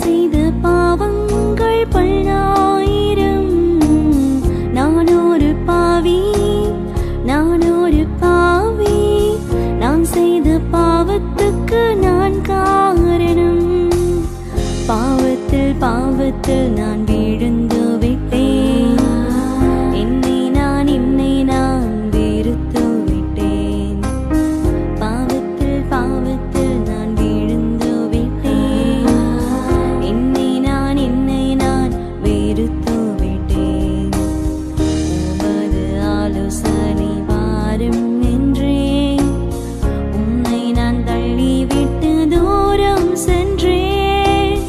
செய்த பாவங்கள் பல்லாயிரம். நான் ஒரு பாவி, நான் ஒரு பாவி. நான் செய்த பாவத்துக்கு நான் காரணம். பாவத்தில் பாவத்தில் நான் விழுந்து விட்டேன். என்னை நான் வெறுத்து விட்டேன். பாவத்தில் பாவத்தில் நான் விழுந்து விட்டேன். என்னை நான் வெறுத்து விட்டேன். உமது ஆலோசனை வாரும் என்றேன். உன்னை நான் தள்ளிவிட்டு தூரம் சென்றேன்.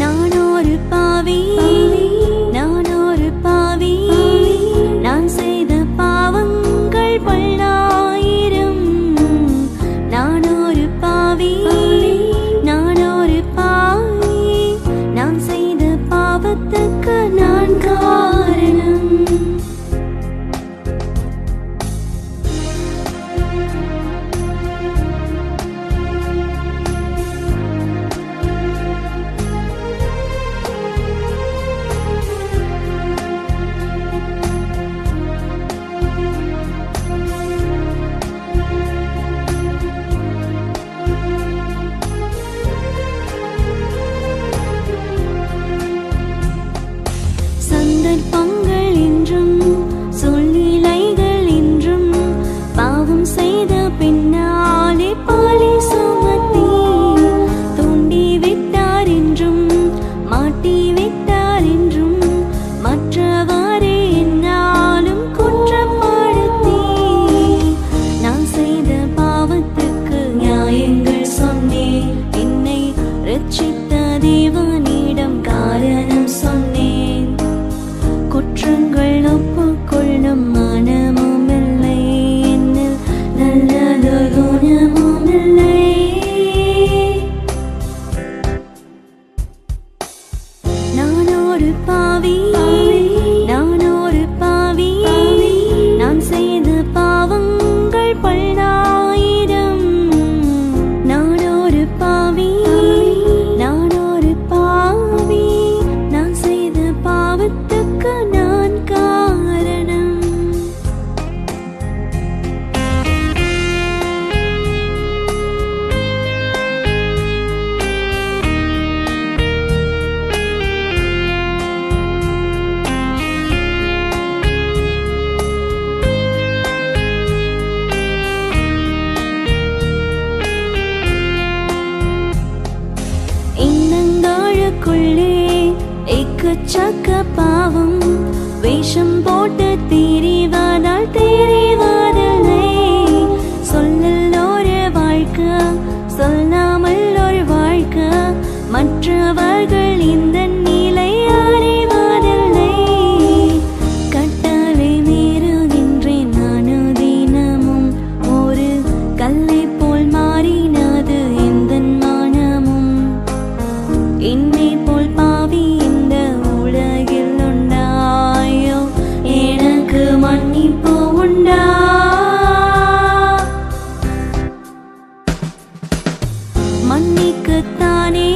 நான் ஒரு பாவி, நான் ஒரு பாவி. நான் செய்த பாவங்கள் பல்லாயிரம். நான் ஒரு பாவி, நான் ஒரு பாவி. நான் செய்த பாவத்துக்கு நான் காரணம். சந்தர்ப்பங்கள் என்றும் சூழ்நிலைகள் என்றும் பாவம் செய்த பின்னாலே பாலை சுமத்தி தூண்டி விட்டார் என்றும் மாட்டி விட்டார் என்றும் மற்றவரே என்னாலும் குற்றப்படுத்தி நான் செய்த பாவத்துக்கு நியாயங்கள் சொன்னேன். என்னை ரட்சித்த தேவனிடம் காரணம் சொன்னேன். குற்றங்கள் ஒப்புக்கொள்ளும் மனமும் இல்லை என்னில், நல்லதொரு குணமும் இல்லை. நான் ஒரு பாவி, நான் ஒரு பாவி. நான் செய்த பாவங்கள் பல்லாயிரம். நான் ஒரு பாவி, நான் ஒரு பாவி. நான் செய்த பாவத்துக்கு நான் காரணம். இன்னங்காழுக்குள்ளே எக்கச்சக்க பாவம் வேஷம் போட்டு திரிவதால் தெரிவதில்லை. சொல்லல் ஒரு வாழ்க்கை, சொல்லாமல் ஒரு வாழ்க்கை. மற்றவர்கள் இந்த நிலை அறிவதில்லை. கட்டளை மீறுகின்றேன் நானு தினமும். ஒரு கல்லை போல் மாறினது எந்த மனமும். என்னை போல் பாவி இந்த உலகில் உண்டாயோ? எனக்கு மன்னிப்பு உண்டா? மன்னிக்கத்தானே